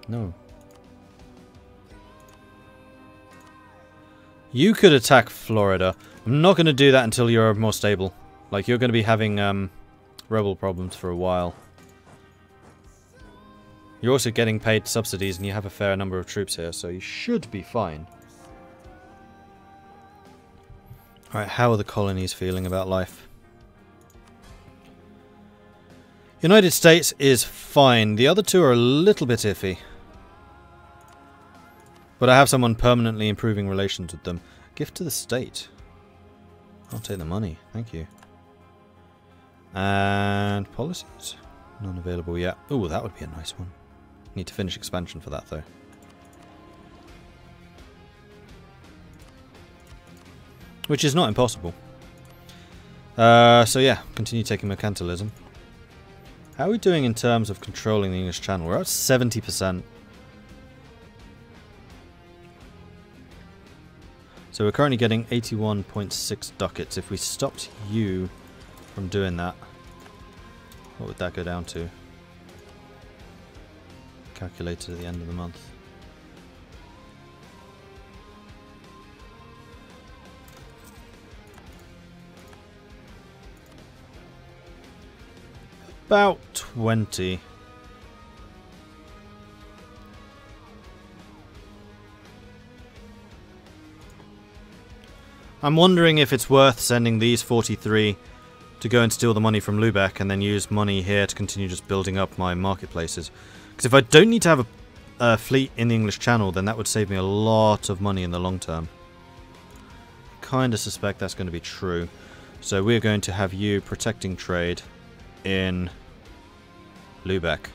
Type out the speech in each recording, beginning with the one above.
No. You could attack Florida. I'm not going to do that until you're more stable. Like, you're going to be having rebel problems for a while. You're also getting paid subsidies and you have a fair number of troops here, so you should be fine. Alright, how are the colonies feeling about life? United States is fine. The other two are a little bit iffy. But I have someone permanently improving relations with them. Gift to the state. I'll take the money, thank you. And policies? None available yet. Ooh, that would be a nice one. Need to finish expansion for that though. Which is not impossible. So yeah, continue taking mercantilism. How are we doing in terms of controlling the English Channel? We're at 70%. So we're currently getting 81.6 ducats. If we stopped you from doing that, what would that go down to? Calculated at the end of the month. About 20. I'm wondering if it's worth sending these 43 to go and steal the money from Lübeck and then use money here to continue just building up my marketplaces. Because if I don't need to have a fleet in the English Channel, then that would save me a lot of money in the long term. I kind of suspect that's going to be true. So we're going to have you protecting trade in Lübeck,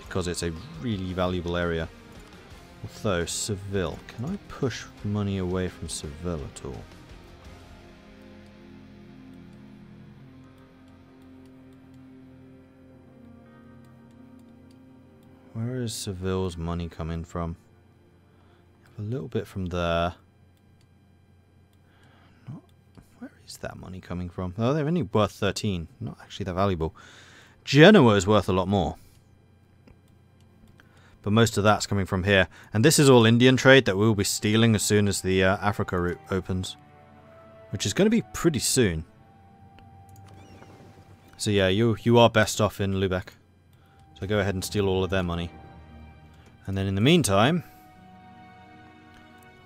because it's a really valuable area. Although, Seville, can I push money away from Seville at all? Where is Seville's money coming from? A little bit from there. Where is that money coming from? Oh, they're only worth 13. Not actually that valuable. Genoa is worth a lot more. But most of that's coming from here. And this is all Indian trade that we'll be stealing as soon as the Africa route opens. Which is going to be pretty soon. So yeah, you are best off in Lübeck. So go ahead and steal all of their money. And then in the meantime,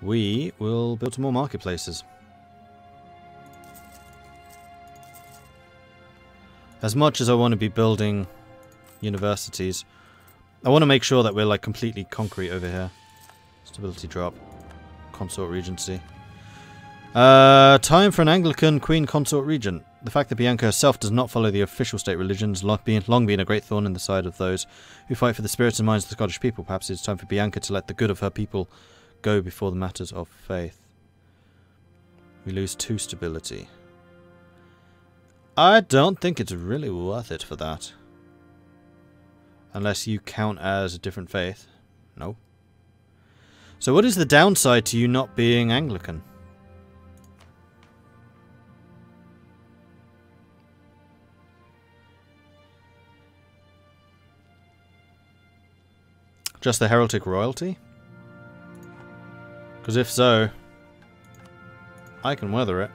we will build some more marketplaces. As much as I want to be building universities, I want to make sure that we're like completely concrete over here. Stability drop. Consort Regency. Time for an Anglican Queen Consort Regent. The fact that Bianca herself does not follow the official state religion has long been a great thorn in the side of those who fight for the spirits and minds of the Scottish people. Perhaps it's time for Bianca to let the good of her people go before the matters of faith. We lose 2 stability. I don't think it's really worth it for that. Unless you count as a different faith. No. So what is the downside to you not being Anglican? Just the heraldic royalty? Because if so, I can weather it.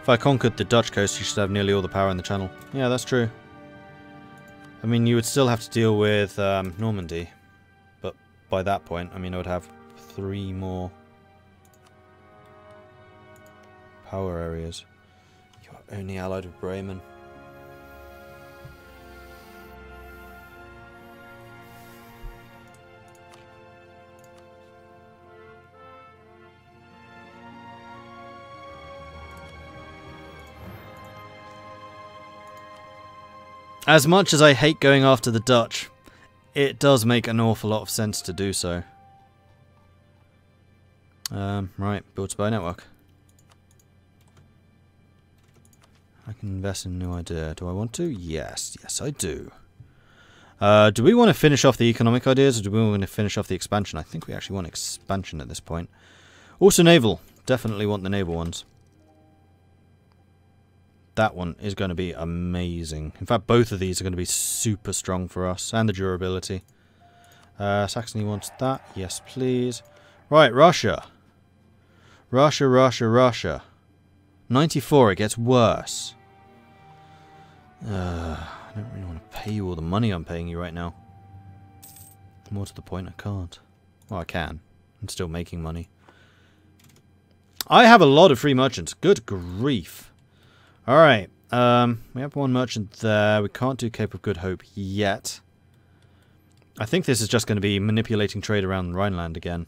If I conquered the Dutch coast, you should have nearly all the power in the channel. Yeah, that's true. I mean, you would still have to deal with Normandy. But by that point, I mean, I would have 3 more power areas. You're only allied with Bremen. As much as I hate going after the Dutch, it does make an awful lot of sense to do so. Right, build spy network. I can invest in a new idea. Do I want to? Yes, yes I do. Do we want to finish off the economic ideas, or do we want to finish off the expansion? I think we actually want expansion at this point. Also naval. Definitely want the naval ones. that one is going to be amazing. In fact, both of these are going to be super strong for us, and the durability. Saxony wants that. Yes, please. Right, Russia. Russia. 94, it gets worse. I don't really want to pay you all the money I'm paying you right now. More to the point, I can't. Well, I can. I'm still making money. I have a lot of free merchants. Good grief. Alright. We have one merchant there. We can't do Cape of Good Hope yet. I think this is just going to be manipulating trade around Rhineland again.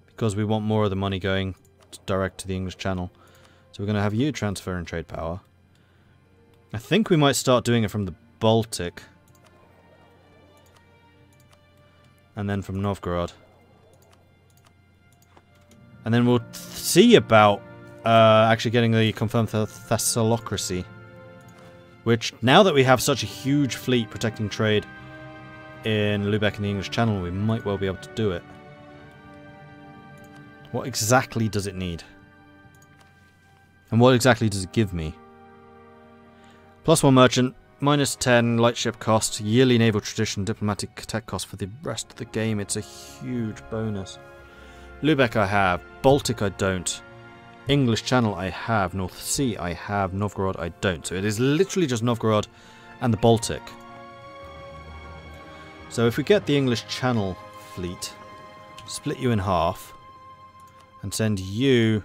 Because we want more of the money going direct to the English Channel. So we're going to have you transfer and trade power. I think we might start doing it from the Baltic. And then from Novgorod. And then we'll see about actually getting the confirmed Thessalocracy. Which, now that we have such a huge fleet protecting trade in Lubeck and the English Channel, we might well be able to do it. What exactly does it need? And what exactly does it give me? +1 merchant, -10 lightship cost, yearly naval tradition, diplomatic tech cost for the rest of the game. It's a huge bonus. Lubeck I have, Baltic I don't, English Channel I have, North Sea I have, Novgorod I don't. So it is literally just Novgorod and the Baltic. So if we get the English Channel fleet, split you in half, and send you...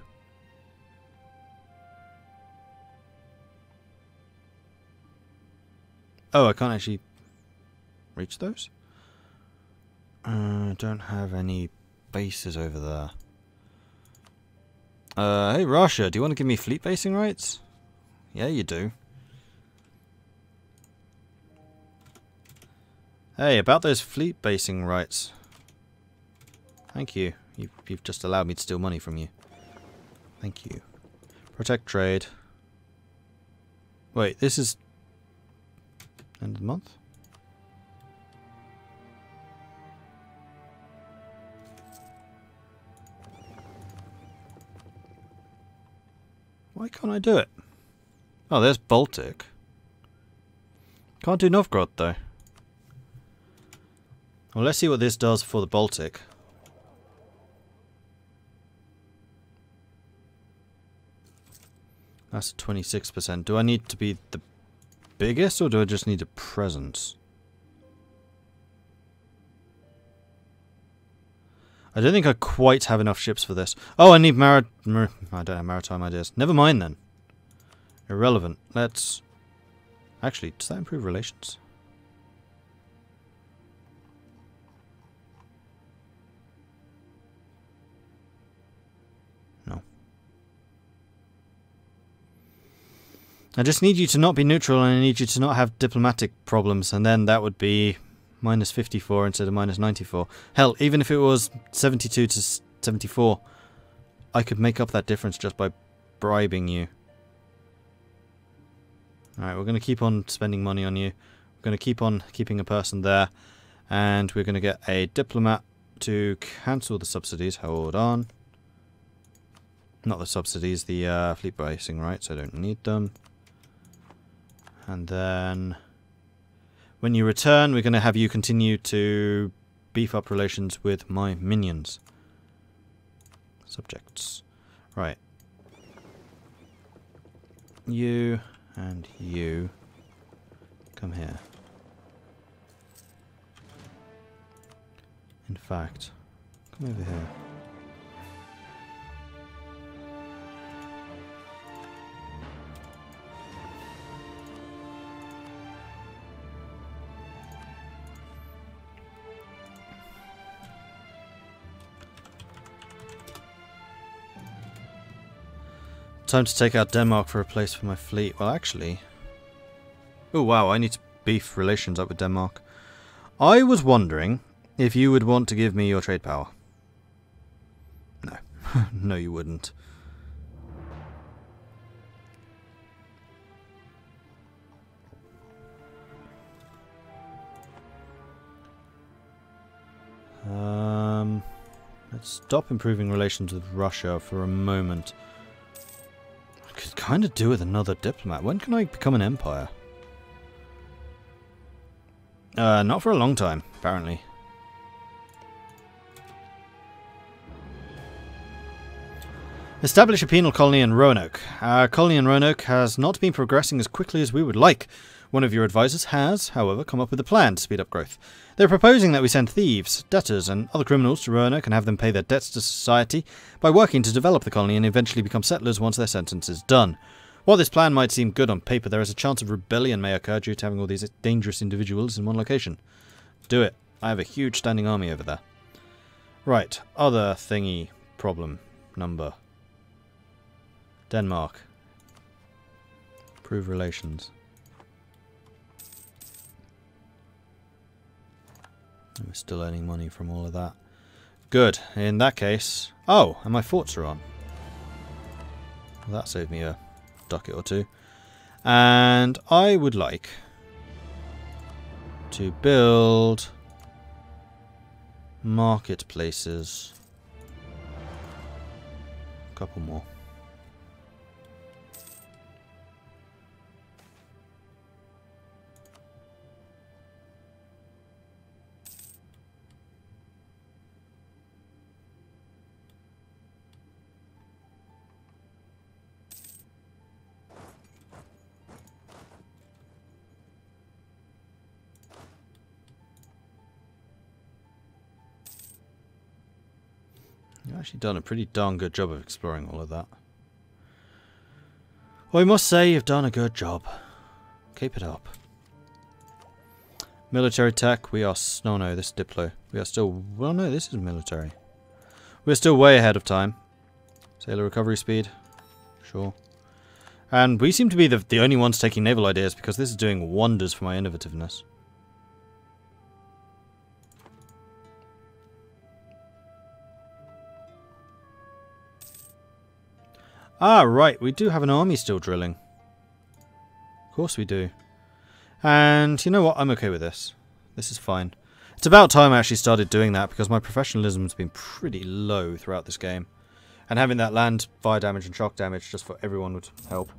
Oh, I can't actually reach those? I don't have any bases over there. Hey Russia, do you want to give me fleet basing rights? Yeah, you do. Hey, about those fleet basing rights. Thank you. You've just allowed me to steal money from you. Thank you. Protect trade. Wait, this is... end of the month? Why can't I do it? Oh, there's Baltic. Can't do Novgorod, though. Well, let's see what this does for the Baltic. That's 26%. Do I need to be the biggest, or do I just need a presence? I don't think I quite have enough ships for this. Oh, I need I don't have maritime ideas. Never mind then. Irrelevant. Let's... Actually, does that improve relations? No. I just need you to not be neutral, and I need you to not have diplomatic problems, and then that would be -54 instead of -94. Hell, even if it was 72 to 74, I could make up that difference just by bribing you. Alright, we're going to keep on spending money on you. We're going to keep on keeping a person there, and we're going to get a diplomat to cancel the subsidies. Hold on. Not the subsidies, the fleet basing rights. I don't need them. And then... when you return, we're going to have you continue to beef up relations with my minions. Subjects. Right. You and you come here. In fact, come over here. Time to take out Denmark for a place for my fleet. Well, actually... oh, wow, I need to beef relations up with Denmark. I was wondering if you would want to give me your trade power. No. No, you wouldn't. Let's stop improving relations with Russia for a moment. I could kind of do with another diplomat. When can I become an empire? Not for a long time, apparently. Establish a penal colony in Roanoke. Our colony in Roanoke has not been progressing as quickly as we would like. One of your advisors has, however, come up with a plan to speed up growth. They're proposing that we send thieves, debtors, and other criminals to Roanoke and have them pay their debts to society by working to develop the colony and eventually become settlers once their sentence is done. While this plan might seem good on paper, there is a chance of rebellion may occur due to having all these dangerous individuals in one location. Do it. I have a huge standing army over there. Right, other thingy problem number. Denmark. Improve relations. We're still earning money from all of that. Good. In that case... Oh, and my forts are on. Well, that saved me a ducat or two. And I would like to build marketplaces. A couple more. You've actually done a pretty darn good job of exploring all of that. Well, I must say you've done a good job. Keep it up. Military tech, we are... No, no, this is Diplo. We are still... Well, no, this is military. We're still way ahead of time. Sailor recovery speed. Sure. And we seem to be the only ones taking naval ideas because this is doing wonders for my innovativeness. Ah, right, we do have an army still drilling. Of course we do. And you know what, I'm okay with this. This is fine. It's about time I actually started doing that because my professionalism has been pretty low throughout this game. And having that land fire damage and shock damage just for everyone would help.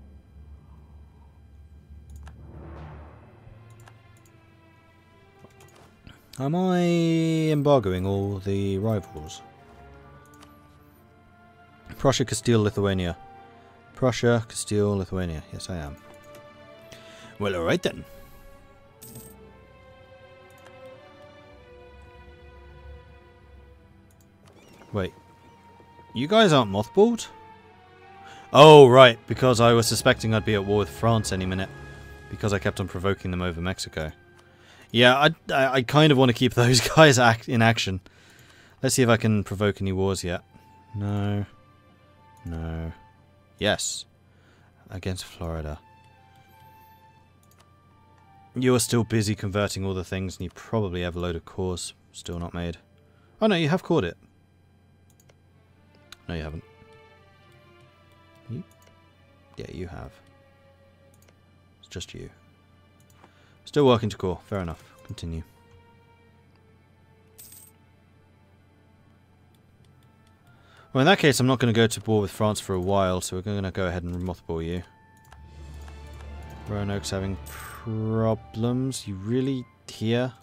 Am I embargoing all the rivals? Prussia, Castile, Lithuania. Prussia, Castile, Lithuania. Yes, I am. Well, alright then. Wait. You guys aren't mothballed? Oh, right. Because I was suspecting I'd be at war with France any minute. Because I kept on provoking them over Mexico. Yeah, I kind of want to keep those guys in action. Let's see if I can provoke any wars yet. No. No. Yes. Against Florida. You are still busy converting all the things and you probably have a load of cores still not made. Oh no, you have cored it. No, you haven't. You? Yeah, you have. It's just you. Still working to core. Fair enough. Continue. Well, in that case, I'm not going to go to war with France for a while, so we're going to go ahead and mothball you. Roanoke's having problems. You really here?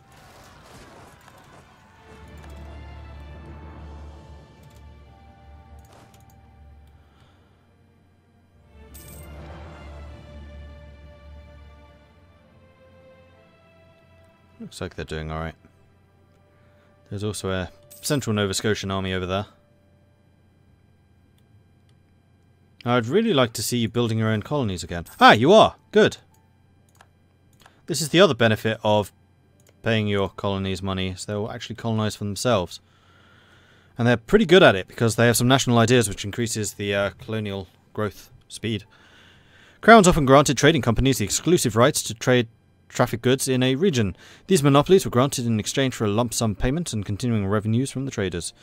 Looks like they're doing alright. There's also a central Nova Scotian army over there. I'd really like to see you building your own colonies again. Ah, you are! Good! This is the other benefit of paying your colonies money, is they'll actually colonize for themselves. And they're pretty good at it, because they have some national ideas which increases the colonial growth speed. Crowns often granted trading companies the exclusive rights to trade traffic goods in a region. These monopolies were granted in exchange for a lump sum payment and continuing revenues from the traders.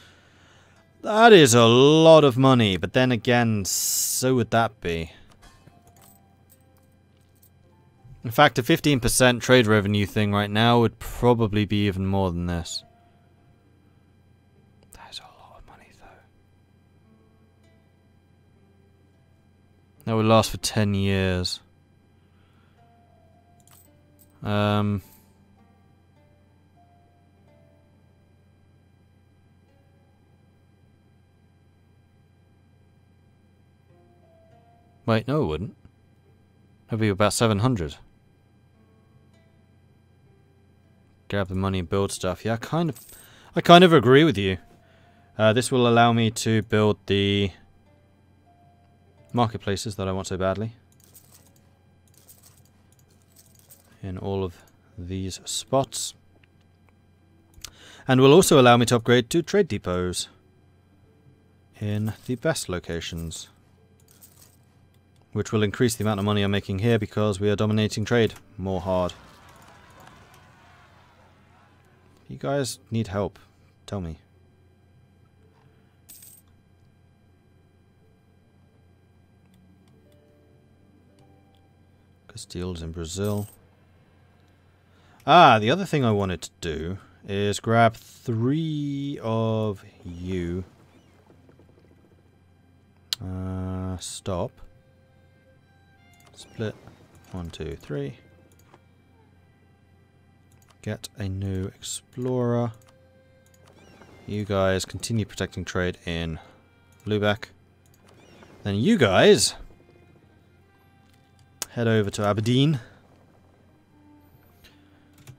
That is a lot of money, but then again, so would that be. In fact, a 15% trade revenue thing right now would probably be even more than this. That is a lot of money, That would last for 10 years. Wait, no it wouldn't. That'd be about 700. Grab the money and build stuff. Yeah, I kind of agree with you. This will allow me to build the marketplaces that I want so badly. In all of these spots. And will also allow me to upgrade to trade depots in the best locations. Which will increase the amount of money I'm making here because we are dominating trade more hard. You guys need help. Tell me. Castile's in Brazil. Ah, the other thing I wanted to do is grab 3 of you. Stop. Split. 1, 2, 3. Get a new explorer. You guys continue protecting trade in Lubeck. Then you guys head over to Aberdeen,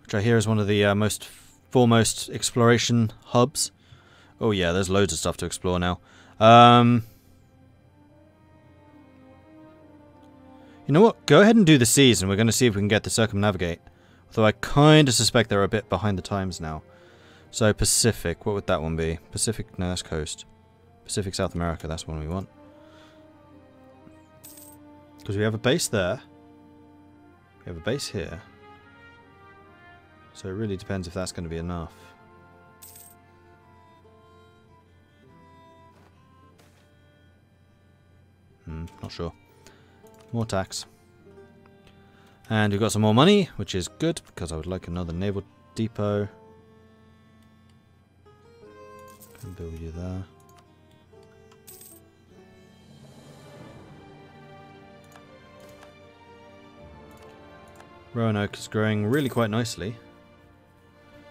which I hear is one of the most foremost exploration hubs. Oh yeah, there's loads of stuff to explore now. You know what? Go ahead and do the seas, and we're going to see if we can get to circumnavigate. Although I kind of suspect they're a bit behind the times now. So Pacific, what would that one be? Pacific, no, that's coast. Pacific South America, that's one we want. Because we have a base there. We have a base here. So it really depends if that's going to be enough. Not sure. More tax. And we've got some more money, which is good, because I would like another naval depot. Can build you there. Roanoke is growing really quite nicely.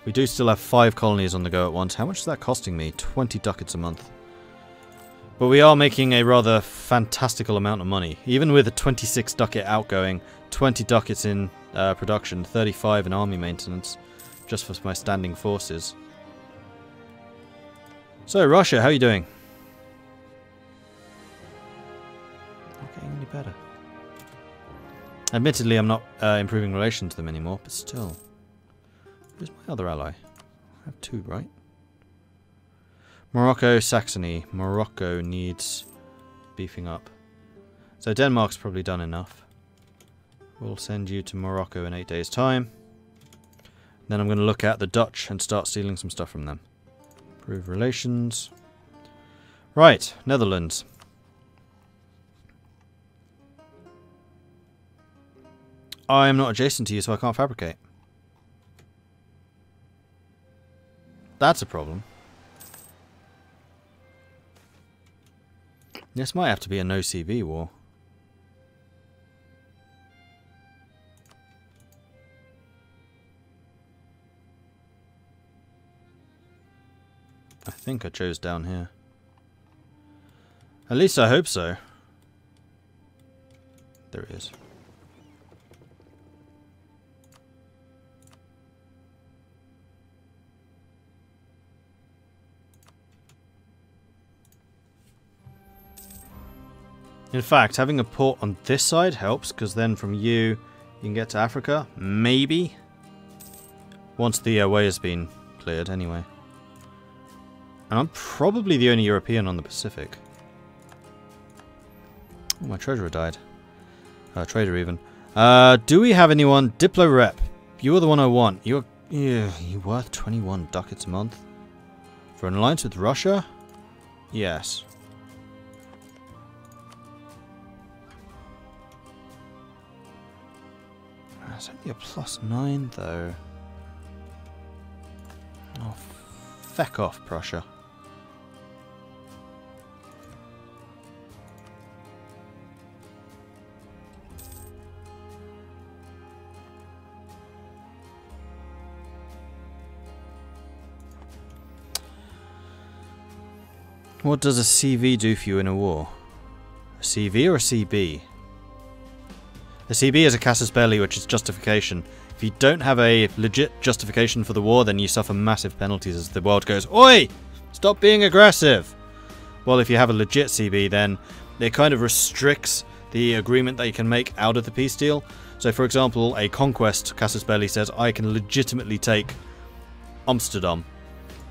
We do still have 5 colonies on the go at once. How much is that costing me? 20 ducats a month. But we are making a rather fantastical amount of money. Even with a 26 ducat outgoing, 20 ducats in production, 35 in army maintenance, just for my standing forces. So, Russia, how are you doing? Not getting any better. Admittedly, I'm not improving relations to them anymore, but still. Who's my other ally? I have 2, right? Morocco, Saxony. Morocco needs beefing up. So Denmark's probably done enough. We'll send you to Morocco in 8 days' time. Then I'm going to look at the Dutch and start stealing some stuff from them. Improve relations. Right, Netherlands. I'm not adjacent to you, so I can't fabricate. That's a problem. This might have to be a no-CB war. I think I chose down here. At least I hope so. There it is. In fact, having a port on this side helps, because then from you can get to Africa, maybe. Once the way has been cleared, anyway. And I'm probably the only European on the Pacific. Oh, my treasurer died. Trader even. Do we have anyone? Diplo rep. You're the one I want. You're worth 21 ducats a month. For an alliance with Russia? Yes. It's only a +9 though. Oh, feck off, Prussia. What does a CV do for you in a war? A CV or a CB? A CB is a casus belli, which is justification. If you don't have a legit justification for the war, then you suffer massive penalties as the world goes, "Oi! Stop being aggressive!" Well, if you have a legit CB, then it kind of restricts the agreement that you can make out of the peace deal. So, for example, a conquest casus belli says, I can legitimately take Amsterdam.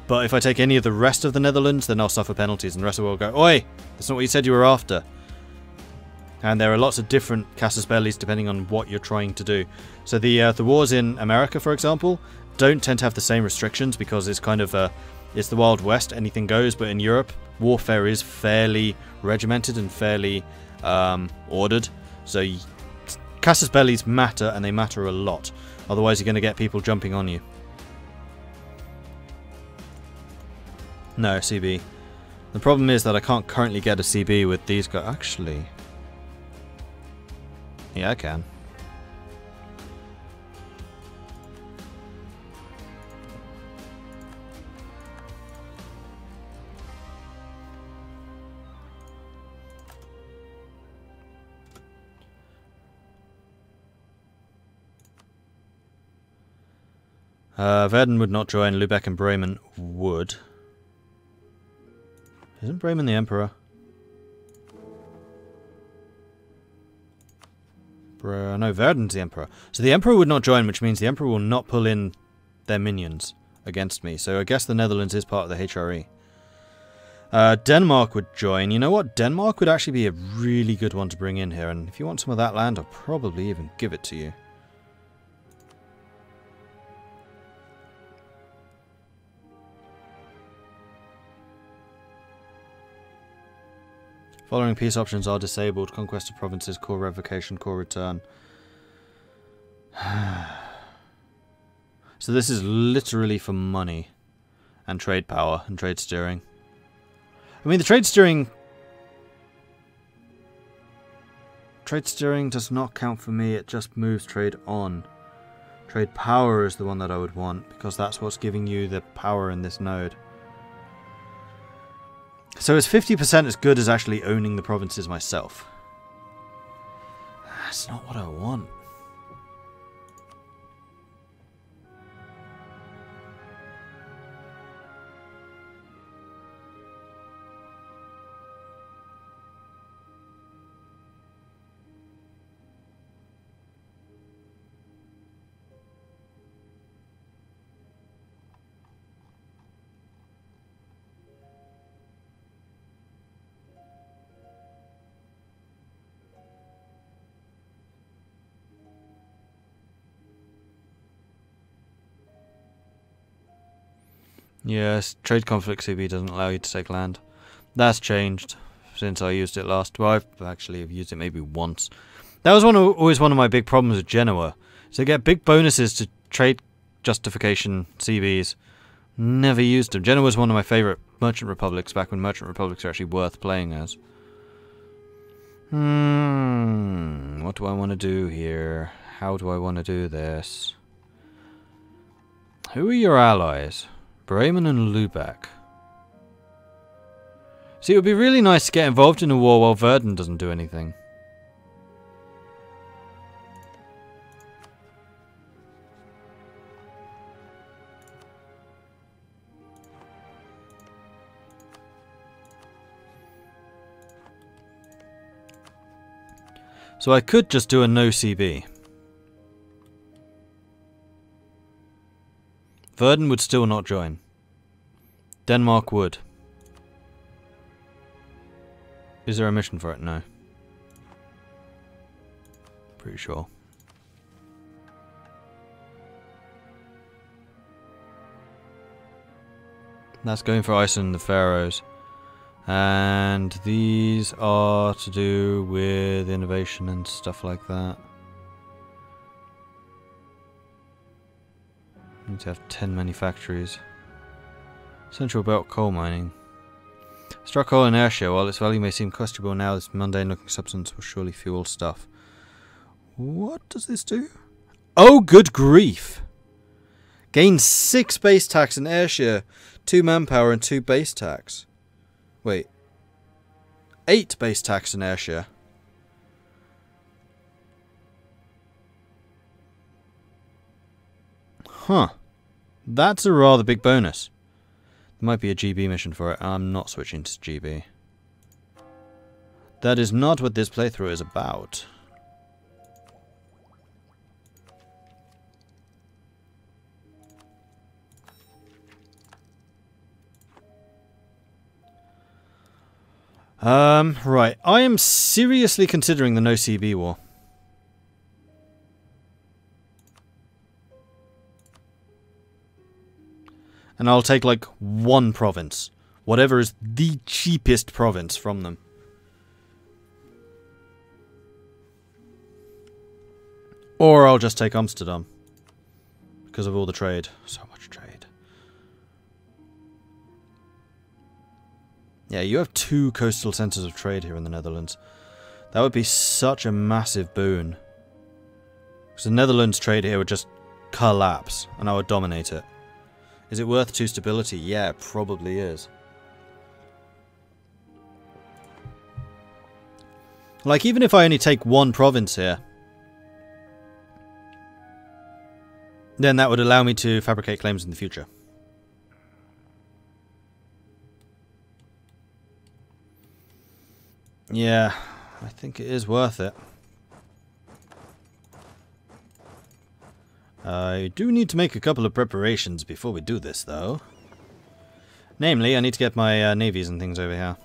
But if I take any of the rest of the Netherlands, then I'll suffer penalties, and the rest of the world go, "Oi! That's not what you said you were after." And there are lots of different casus bellis depending on what you're trying to do. So the wars in America, for example, don't tend to have the same restrictions because it's kind of it's the Wild West, anything goes. But in Europe, warfare is fairly regimented and fairly ordered. So casus bellis matter, and they matter a lot. Otherwise, you're going to get people jumping on you. No, CB. The problem is that I can't currently get a CB with these guys. Actually, yeah, I can. Verden would not join. Lubeck and Bremen would. Isn't Bremen the Emperor? No, Verden's the Emperor. So the Emperor would not join, which means the Emperor will not pull in their minions against me. So I guess the Netherlands is part of the HRE. Denmark would join. You know what? Denmark would actually be a really good one to bring in here. And if you want some of that land, I'll probably even give it to you. Following peace options are disabled. Conquest of provinces, core revocation, core return. So this is literally for money. And trade power and trade steering. I mean, the trade steering... Trade steering does not count for me. It just moves trade on. Trade power is the one that I would want, because that's what's giving you the power in this node. So is 50% as good as actually owning the provinces myself? That's not what I want. Yes, trade conflict CB doesn't allow you to take land. That's changed since I used it last. Well, I've actually used it maybe once. That was always one of my big problems with Genoa. So I get big bonuses to trade justification CBs. Never used them. Genoa was one of my favourite merchant republics back when merchant republics are actually worth playing as. What do I want to do here? How do I want to do this? Who are your allies? Bremen and Lubeck. See, it would be really nice to get involved in a war while Verden doesn't do anything. So I could just do a no CB. Verden would still not join. Denmark would. Is there a mission for it? No. Pretty sure. That's going for Iceland and the Faroes. And these are to do with innovation and stuff like that. Need to have 10 manufactories. Central Belt coal mining. Struck coal in Ayrshire. While its value may seem questionable now, this mundane looking substance will surely fuel stuff. What does this do? Oh, good grief! Gain 6 base tax in Ayrshire, 2 manpower and 2 base tax. Wait. 8 base tax and airshare. Huh. That's a rather big bonus. There might be a GB mission for it. I'm not switching to GB. That is not what this playthrough is about. Right. I am seriously considering the no CB war. And I'll take, like, one province. Whatever is the cheapest province from them. Or I'll just take Amsterdam. Because of all the trade. So much trade. Yeah, you have 2 coastal centres of trade here in the Netherlands. That would be such a massive boon. Because the Netherlands trade here would just collapse. And I would dominate it. Is it worth 2 stability? Yeah, it probably is. Like, even if I only take 1 province here, then that would allow me to fabricate claims in the future. Yeah, I think it is worth it. I do need to make a couple of preparations before we do this, though. Namely, I need to get my navies and things over here.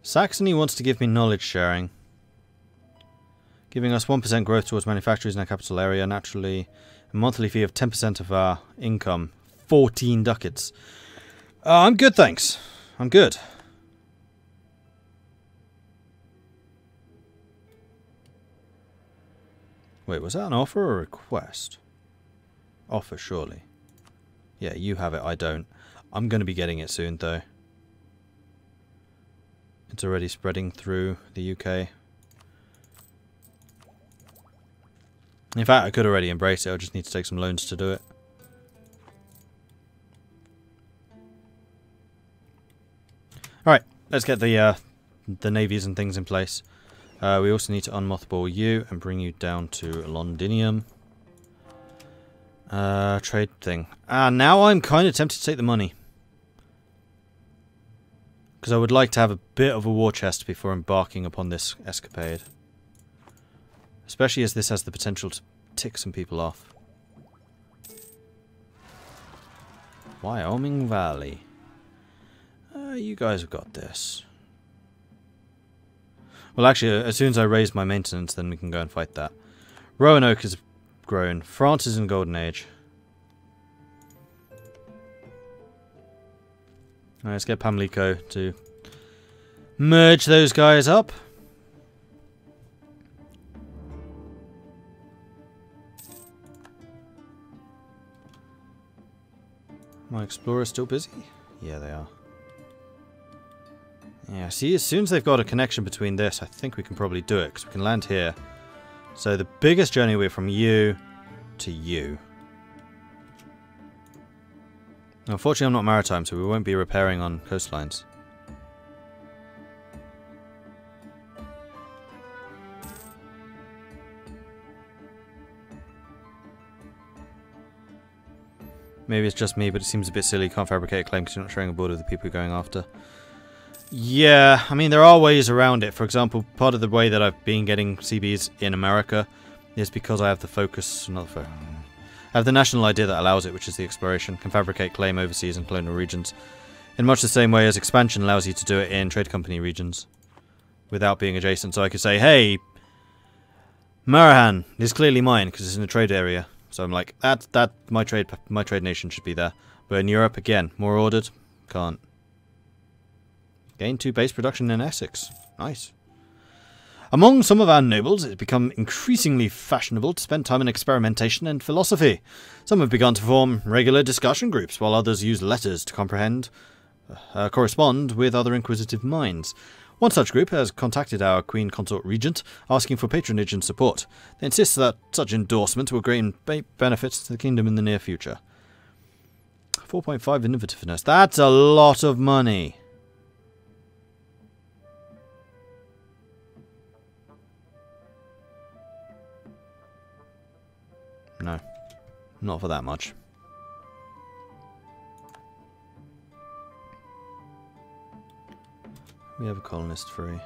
Saxony wants to give me knowledge sharing. Giving us 1% growth towards manufacturers in our capital area. Naturally, a monthly fee of 10% of our income. 14 ducats. I'm good, thanks. I'm good. Wait, was that an offer or a request? Offer, surely. Yeah, you have it, I don't. I'm going to be getting it soon, though. It's already spreading through the UK. In fact, I could already embrace it. I just need to take some loans to do it. Alright, let's get the navies and things in place. We also need to unmothball you and bring you down to Londinium. Trade thing. Now I'm kind of tempted to take the money. Because I would like to have a bit of a war chest before embarking upon this escapade. Especially as this has the potential to tick some people off. Wyoming Valley. You guys have got this. Well, actually, as soon as I raise my maintenance, then we can go and fight that. Roanoke has grown. France is in Golden Age. Alright, let's get Pamlico to merge those guys up. My explorers still busy? Yeah, they are. Yeah, see, as soon as they've got a connection between this, I think we can probably do it, because we can land here. So the biggest journey will be from you to you. Unfortunately, I'm not maritime, so we won't be repairing on coastlines. Maybe it's just me, but it seems a bit silly. You can't fabricate a claim because you're not sharing a border with the people you're going after. Yeah, I mean, there are ways around it. For example, part of the way that I've been getting CBs in America is because I have the focus, I have the national idea that allows it, which is the exploration. Can fabricate claim overseas and colonial regions. In much the same way as expansion allows you to do it in trade company regions. Without being adjacent. So I could say, hey, Marahan is clearly mine because it's in a trade area. So I'm like, my trade nation should be there. But in Europe, again, more ordered, can't. Gain 2 base production in Essex. Nice. Among some of our nobles, it has become increasingly fashionable to spend time in experimentation and philosophy. Some have begun to form regular discussion groups, while others use letters to correspond with other inquisitive minds. One such group has contacted our Queen Consort Regent, asking for patronage and support. They insist that such endorsement will gain benefits to the kingdom in the near future. 4.5 innovativeness. That's a lot of money. No, not for that much. We have a colonist free.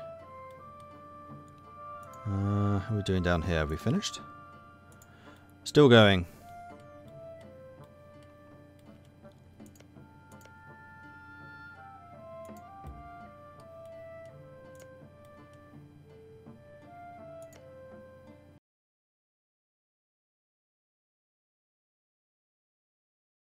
How are we doing down here? Have we finished? Still going.